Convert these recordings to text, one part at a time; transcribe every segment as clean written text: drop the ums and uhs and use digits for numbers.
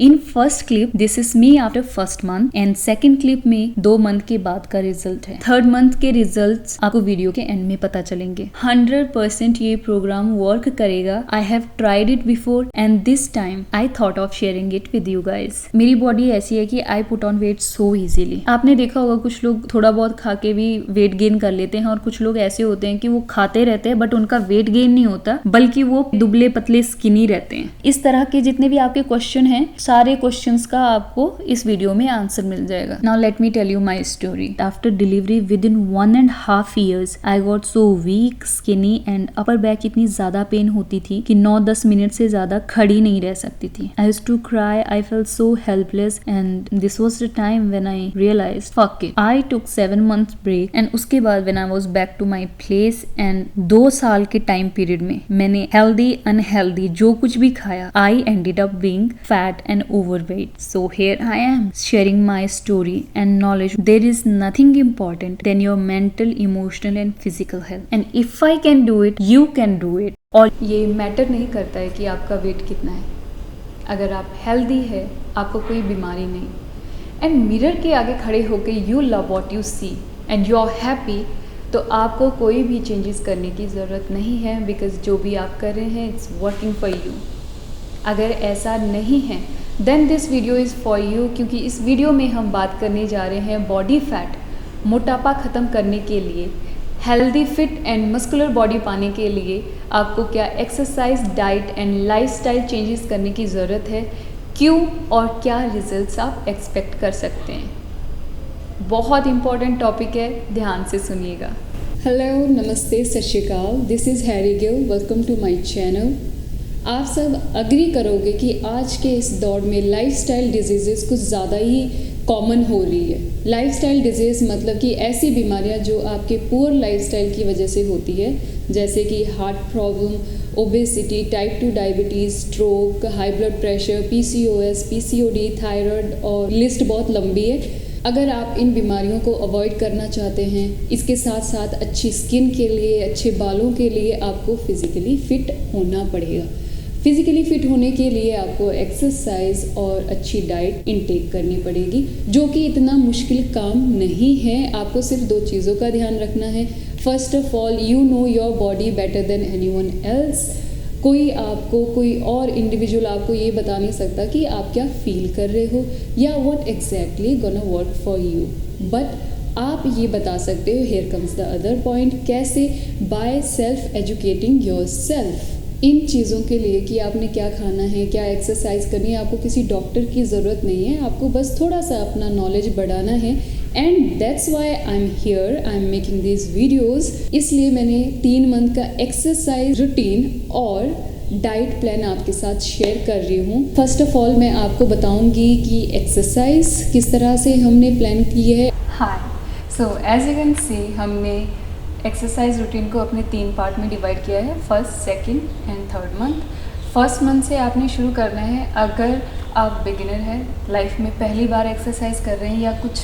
In first clip this is me after first month and second clip में 2 month के बाद का result है। थर्ड मंथ के रिजल्ट्स आपको वीडियो के एंड में पता चलेंगे। 100% ये प्रोग्राम वर्क करेगा। I have tried it before and this time I thought of sharing it with you guys. मेरी बॉडी ऐसी है कि I put on weight so easily. आपने देखा होगा कुछ लोग थोड़ा बहुत खा के भी वेट गेन कर लेते हैं और कुछ लोग ऐसे होते हैं कि वो खाते रहते हैं बट उनका वेट गेन नहीं होता, बल्कि वो दुबले पतले स्किनी रहते हैं। इस तरह के जितने भी आपके क्वेश्चन हैं, सारे क्वेश्चंस का आपको इस वीडियो में आंसर मिल जाएगा। Now let me tell you my story. After delivery within 1.5 years I got so weak, skinny and upper back इतनी ज्यादा पेन होती थी कि 9-10 मिनट से ज्यादा खड़ी नहीं रह सकती थी। I used to cry, I felt so helpless and this was the time when I realised fuck it. I took 7 months break and उसके बाद when I was back to my place and 2 साल के time period में मैंने healthy unhealthy जो कुछ भी खाया, I ended up being fat and overweight. So here I am sharing my story and knowledge. There is nothing important than your mental, emotional and physical health. And if I can do it, you can do it. और ये matter नहीं करता है कि आपका wait कितना है। अगर आप हेल्दी है, आपको कोई बीमारी नहीं, एंड मिरर के आगे खड़े होके you love what you see and you are happy, तो आपको कोई भी चेंजेस करने की ज़रूरत नहीं है, बिकॉज जो भी आप कर रहे हैं इट्स वर्किंग फॉर यू। अगर ऐसा नहीं है then this video is for you, क्योंकि इस वीडियो में हम बात करने जा रहे हैं बॉडी फैट, मोटापा ख़त्म करने के लिए, healthy fit and muscular body पाने के लिए आपको क्या exercise, diet and lifestyle changes करने की ज़रूरत है, क्यों और क्या रिजल्ट्स आप एक्सपेक्ट कर सकते हैं। बहुत इंपॉर्टेंट टॉपिक है, ध्यान से सुनिएगा। हेलो, नमस्ते, सत श्री अकाल। This is Harry Gill, welcome to my channel. आप सब अग्री करोगे कि आज के इस दौर में लाइफस्टाइल डिजीज़ेस कुछ ज़्यादा ही कॉमन हो रही है। लाइफस्टाइल डिजीज़ मतलब कि ऐसी बीमारियां जो आपके पुअर लाइफस्टाइल की वजह से होती है, जैसे कि heart problem, obesity, type 2 diabetes, stroke, high blood pressure, PCOS, PCOD, thyroid और लिस्ट बहुत लंबी है। अगर आप इन बीमारियों को अवॉइड करना चाहते हैं, इसके साथ साथ अच्छी स्किन के लिए, अच्छे बालों के लिए आपको फिज़िकली फ़िट होना पड़ेगा। फिज़िकली फ़िट होने के लिए आपको एक्सरसाइज और अच्छी डाइट इनटेक करनी पड़ेगी, जो कि इतना मुश्किल काम नहीं है। आपको सिर्फ 2 चीज़ों का ध्यान रखना है। First of all, you know your body better than anyone else. कोई और इंडिविजुअल आपको ये बता नहीं सकता कि आप क्या फील कर रहे हो या what exactly gonna work for you, but आप ये बता सकते हो। Here comes the other point, कैसे? By self educating yourself इन चीज़ों के लिए कि आपने क्या खाना है, क्या एक्सरसाइज करनी है। आपको किसी डॉक्टर की ज़रूरत नहीं है, आपको बस थोड़ा सा अपना नॉलेज बढ़ाना है। And that's why I am here, I am making this videos. इसलिए मैंने 3 मंथ का एक्सरसाइज रूटीन और डाइट प्लान आपके साथ शेयर कर रही हूँ। फर्स्ट ऑफ ऑल मैं आपको बताऊँगी कि एक्सरसाइज किस तरह से हमने प्लान की है। Hi, so as you can see हमने एक्सरसाइज रूटीन को अपने 3 पार्ट में डिवाइड किया है, first, second and third month. First month से आपने शुरू करना है। अगर आप बिगिनर हैं, लाइफ में पहली बार एक्सरसाइज कर रहे हैं या कुछ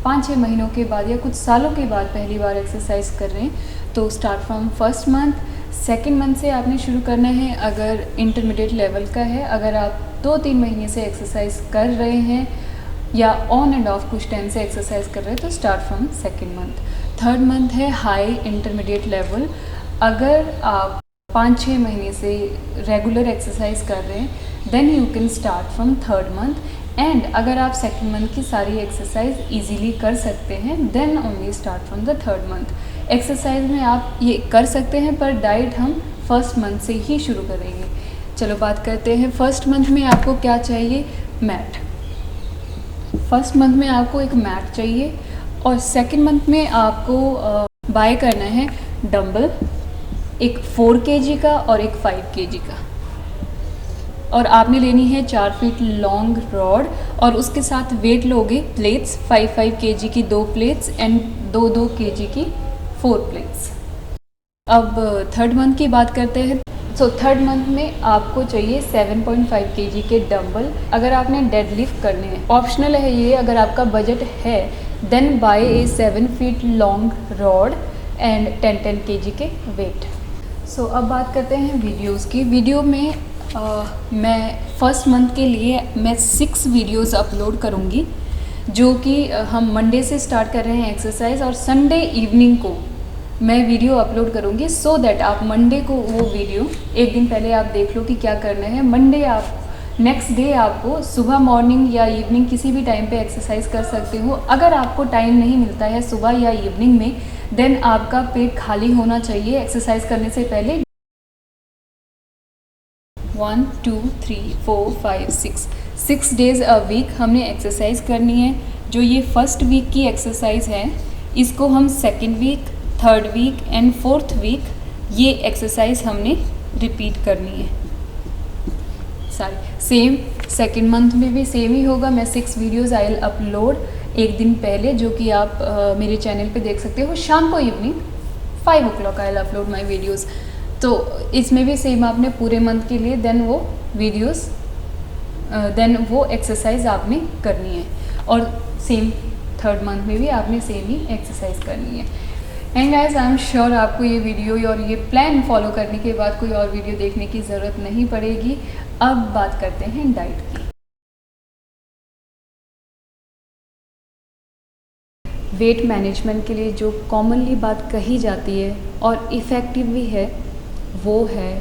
5-6 महीनों के बाद या कुछ सालों के बाद पहली बार एक्सरसाइज कर रहे हैं, तो start from first month. Second month से आपने शुरू करना है अगर इंटरमीडिएट लेवल का है। अगर आप 2-3 महीने से एक्सरसाइज कर रहे हैं या ऑन एंड ऑफ कुछ टाइम से एक्सरसाइज कर रहे हैं, तो start from second month. Third month है हाई इंटरमीडिएट लेवल। अगर आप 5-6 महीने से रेगुलर एक्सरसाइज कर रहे हैं, then you can start from third month. And अगर आप सेकंड मंथ की सारी एक्सरसाइज इजीली कर सकते हैं, then only start from the third month. Exercise में आप ये कर सकते हैं, पर डाइट हम फर्स्ट मंथ से ही शुरू करेंगे। चलो बात करते हैं फर्स्ट मंथ में आपको क्या चाहिए। मैट। फर्स्ट मंथ में आपको एक मैट चाहिए और सेकंड मंथ में आपको बाय करना है डंबल, एक 4 kg का और एक 5 kg का, और आपने लेनी है 4 फीट लॉन्ग रॉड, और उसके साथ वेट लोगे प्लेट्स, 5 kg की 2 प्लेट्स एंड 2 kg की 4 प्लेट्स। अब थर्ड मंथ की बात करते हैं। सो थर्ड मंथ में आपको चाहिए 7.5 kg के डंबल। अगर आपने डेडलिफ्ट करने हैं, ऑप्शनल है ये, अगर आपका बजट है then buy a 7 feet long rod and 10 kg के वेट। सो अब बात करते हैं वीडियोस की। वीडियो में मैं फर्स्ट मंथ के लिए मैं 6 वीडियोस अपलोड करूँगी, जो कि हम मंडे से स्टार्ट कर रहे हैं एक्सरसाइज, और संडे इवनिंग को मैं वीडियो अपलोड करूँगी, सो दैट आप मंडे को वो वीडियो एक दिन पहले आप देख लो कि क्या करना है। मंडे आप नेक्स्ट डे आपको सुबह मॉर्निंग या इवनिंग किसी भी टाइम पे एक्सरसाइज कर सकते हो। अगर आपको टाइम नहीं मिलता है सुबह या इवनिंग में, देन आपका पेट खाली होना चाहिए एक्सरसाइज करने से पहले। 1 2 3 4 5 6 डेज़ अ वीक हमने एक्सरसाइज करनी है। जो ये फर्स्ट वीक की एक्सरसाइज है, इसको हम second week, third week and fourth week ये एक्सरसाइज हमने रिपीट करनी है सारी। सेम सेकेंड मंथ में भी सेम ही होगा। मैं 6 वीडियोज़ आई विल अपलोड एक दिन पहले, जो कि आप मेरे चैनल पे देख सकते हो। शाम को evening 5 o'clock I will upload my videos. तो इसमें भी सेम आपने पूरे मंथ के लिए देन वो वीडियोस देन वो एक्सरसाइज आपने करनी है, और सेम थर्ड मंथ में भी आपने सेम ही एक्सरसाइज करनी है। And guys, I am sure आपको ये वीडियो और ये प्लान फॉलो करने के बाद कोई और वीडियो देखने की ज़रूरत नहीं पड़ेगी। अब बात करते हैं डाइट की। वेट मैनेजमेंट के लिए जो कॉमनली बात कही जाती है और इफ़ेक्टिव भी है, वो है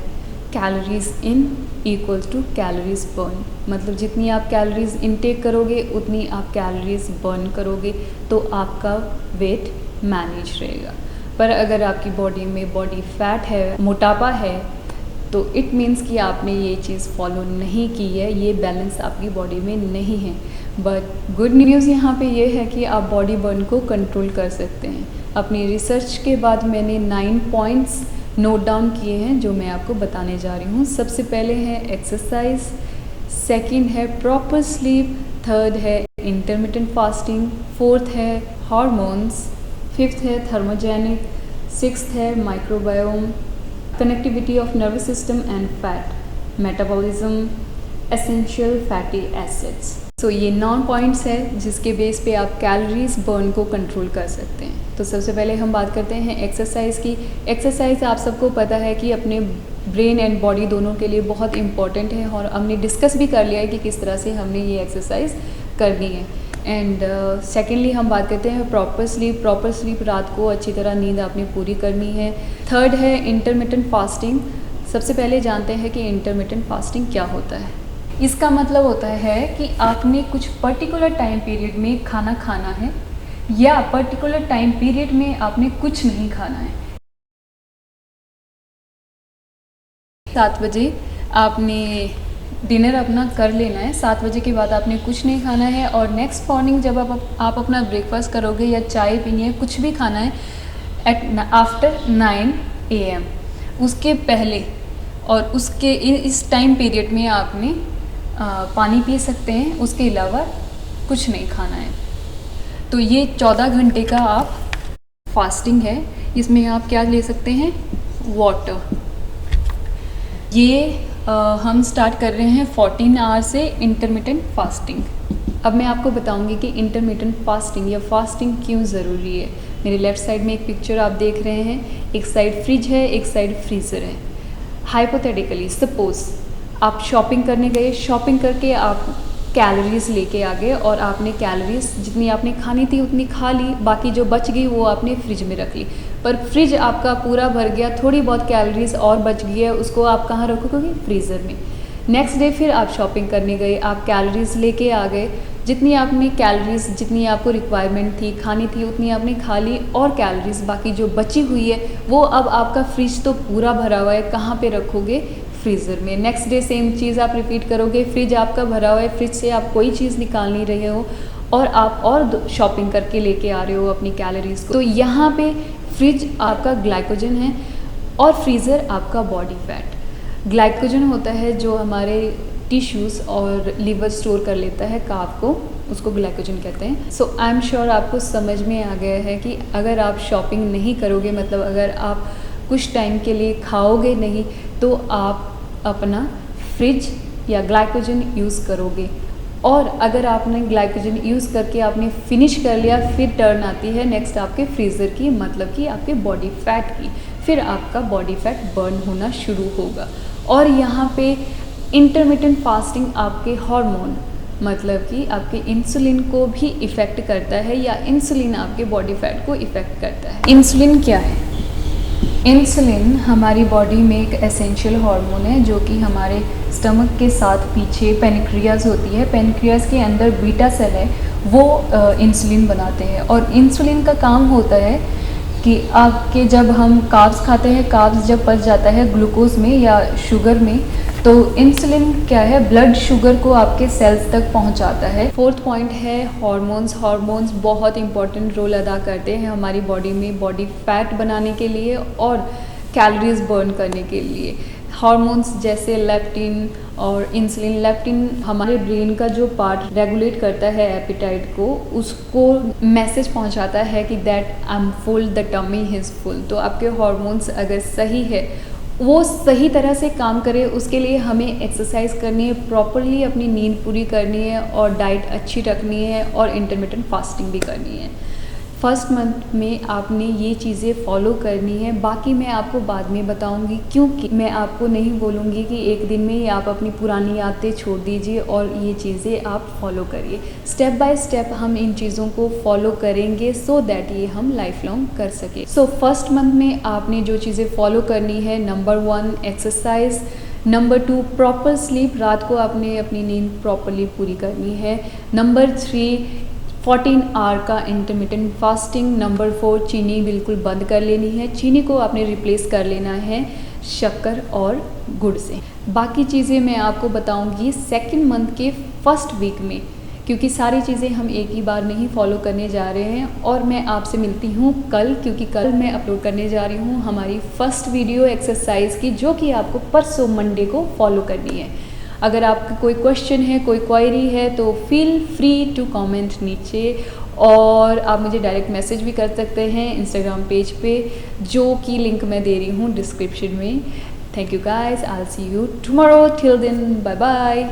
calories in equals to calories burn. मतलब जितनी आप कैलोरीज इनटेक करोगे उतनी आप कैलोरीज बर्न करोगे, तो आपका वेट मैनेज रहेगा। पर अगर आपकी बॉडी में बॉडी फैट है, मोटापा है, तो इट मीन्स कि आपने ये चीज़ फॉलो नहीं की है, ये बैलेंस आपकी बॉडी में नहीं है। बट गुड न्यूज़ यहाँ पे ये है कि आप बॉडी बर्न को कंट्रोल कर सकते हैं। अपनी रिसर्च के बाद मैंने 9 पॉइंट्स नोट डाउन किए हैं, जो मैं आपको बताने जा रही हूँ। सबसे पहले है एक्सरसाइज, सेकंड है प्रॉपर स्लीप, थर्ड है इंटरमिटेंट फास्टिंग, फोर्थ है हार्मोन्स, फिफ्थ है थर्मोजेनिक, सिक्स्थ है microbiome, connectivity of nervous system and fat, metabolism, essential fatty acids. So ये 9 पॉइंट्स है जिसके बेस पे आप कैलोरीज बर्न को कंट्रोल कर सकते हैं। तो सबसे पहले हम बात करते हैं एक्सरसाइज की। एक्सरसाइज आप सबको पता है कि अपने ब्रेन एंड बॉडी दोनों के लिए बहुत इंपॉर्टेंट है, और हमने डिस्कस भी कर लिया है कि किस तरह से हमने ये एक्सरसाइज करनी है। एंड सेकेंडली हम बात करते हैं प्रॉपर स्लीप। प्रॉपर स्लीप, रात को अच्छी तरह नींद आपने पूरी करनी है। थर्ड है इंटरमिटेंट फास्टिंग। सबसे पहले जानते हैं कि इंटरमिटेंट फास्टिंग क्या होता है। इसका मतलब होता है कि आपने कुछ पर्टिकुलर टाइम पीरियड में खाना खाना है, या पर्टिकुलर टाइम पीरियड में आपने कुछ नहीं खाना है। 7 बजे आपने डिनर अपना कर लेना है, 7 बजे के बाद आपने कुछ नहीं खाना है, और नेक्स्ट मॉर्निंग जब आप अपना ब्रेकफास्ट करोगे या चाय पीनी है, कुछ भी खाना है एट आफ्टर 9 AM, उसके पहले और उसके इस टाइम पीरियड में आपने पानी पी सकते हैं। उसके अलावा कुछ नहीं खाना है। तो ये 14 घंटे का आप फास्टिंग है। इसमें आप क्या ले सकते हैं, वाटर। ये हम स्टार्ट कर रहे हैं 14 आवर से इंटरमिटेंट फास्टिंग। अब मैं आपको बताऊंगी कि इंटरमिटेंट फास्टिंग या फास्टिंग क्यों ज़रूरी है। मेरे लेफ़्ट साइड में एक पिक्चर आप देख रहे हैं, एक साइड फ्रिज है, एक साइड फ्रीज़र है। हाइपोथेटिकली सपोज़ आप शॉपिंग करने गए, शॉपिंग करके आप कैलोरीज लेके आ गए, और आपने कैलोरीज जितनी आपने खानी थी उतनी खा ली, बाकी जो बच गई वो आपने फ्रिज में रख ली। पर फ्रिज आपका पूरा भर गया, थोड़ी बहुत कैलोरीज और बच गई है, उसको आप कहाँ रखोगे, फ्रीज़र में। नेक्स्ट डे फिर आप शॉपिंग करने गए, आप कैलोरीज लेके आ गए, जितनी आपने कैलोरीज जितनी आपको रिक्वायरमेंट थी खानी थी उतनी आपने खा ली, और कैलोरीज बाकी जो बची हुई है वो अब आपका फ्रिज तो पूरा भरा हुआ है, कहाँ पे रखोगे, फ्रीज़र में। नेक्स्ट डे सेम चीज़ आप रिपीट करोगे, फ्रिज आपका भरा हुआ है, फ्रिज से आप कोई चीज़ निकाल नहीं रहे हो, और आप और शॉपिंग करके लेके आ रहे हो अपनी कैलोरीज को। तो यहाँ पे फ्रिज आपका ग्लाइकोजन है और फ्रीज़र आपका बॉडी फैट। ग्लाइकोजन होता है जो हमारे टिश्यूज़ और लीवर स्टोर कर लेता है कार्ब को, उसको ग्लाइकोजन कहते हैं। सो आई एम श्योर आपको समझ में आ गया है कि अगर आप शॉपिंग नहीं करोगे, मतलब अगर आप कुछ टाइम के लिए खाओगे नहीं, तो आप अपना फ्रिज या ग्लाइकोजन यूज़ करोगे। और अगर आपने ग्लाइकोजन यूज़ करके आपने फिनिश कर लिया, फिर टर्न आती है नेक्स्ट आपके फ्रीज़र की, मतलब कि आपके बॉडी फैट की। फिर आपका बॉडी फैट बर्न होना शुरू होगा। और यहाँ पे इंटरमिटेंट फास्टिंग आपके हार्मोन मतलब कि आपके इंसुलिन को भी इफ़ेक्ट करता है या इंसुलिन आपके बॉडी फैट को इफ़ेक्ट करता है। इंसुलिन क्या है? इंसुलिन हमारी बॉडी में एक एसेंशियल हार्मोन है जो कि हमारे स्टमक के साथ पीछे पेनक्रियाज होती है, पेनक्रियाज के अंदर बीटा सेल है, वो इंसुलिन बनाते हैं। और इंसुलिन का काम होता है कि आपके जब हम कार्ब्स खाते हैं, कार्ब्स जब पच जाता है ग्लूकोज में या शुगर में, तो इंसुलिन क्या है, ब्लड शुगर को आपके सेल्स तक पहुंचाता है। फोर्थ पॉइंट है हार्मोन्स। हार्मोन्स बहुत इंपॉर्टेंट रोल अदा करते हैं हमारी बॉडी में, बॉडी फैट बनाने के लिए और कैलोरीज बर्न करने के लिए। हार्मोन्स जैसे लेप्टिन और इंसुलिन। लेप्टिन हमारे ब्रेन का जो पार्ट रेगुलेट करता है एपिटाइट को, उसको मैसेज पहुंचाता है कि that I am full, the tummy is full. तो आपके हार्मोन्स अगर सही है, वो सही तरह से काम करे, उसके लिए हमें एक्सरसाइज करनी है, प्रॉपरली अपनी नींद पूरी करनी है और डाइट अच्छी रखनी है और इंटरमिटेंट फास्टिंग भी करनी है। फर्स्ट मंथ में आपने ये चीज़ें फॉलो करनी है। बाकी मैं आपको बाद में बताऊंगी, क्योंकि मैं आपको नहीं बोलूँगी कि एक दिन में ही आप अपनी पुरानी आदतें छोड़ दीजिए और ये चीज़ें आप फॉलो करिए। स्टेप बाय स्टेप हम इन चीज़ों को फॉलो करेंगे सो दैट ये हम लाइफ लॉन्ग कर सकें। सो फर्स्ट मंथ में आपने जो चीज़ें फॉलो करनी है, number 1 exercise, number 2 proper sleep, रात को आपने अपनी नींद प्रॉपरली पूरी करनी है। नंबर 3 14 आवर का इंटरमिटेंट फास्टिंग। नंबर 4 चीनी बिल्कुल बंद कर लेनी है, चीनी को आपने रिप्लेस कर लेना है शक्कर और गुड़ से। बाकी चीज़ें मैं आपको बताऊंगी सेकंड मंथ के फर्स्ट वीक में, क्योंकि सारी चीज़ें हम एक ही बार नहीं फॉलो करने जा रहे हैं। और मैं आपसे मिलती हूँ कल, क्योंकि कल मैं अपलोड करने जा रही हूँ हमारी फर्स्ट वीडियो एक्सरसाइज की, जो कि आपको परसों मंडे को फॉलो करनी है। अगर आपका कोई क्वेश्चन है, कोई क्वेरी है, तो फील फ्री टू कमेंट नीचे, और आप मुझे डायरेक्ट मैसेज भी कर सकते हैं इंस्टाग्राम पेज पे, जो कि लिंक मैं दे रही हूँ डिस्क्रिप्शन में। Thank you guys, I will see you tomorrow, till then bye bye.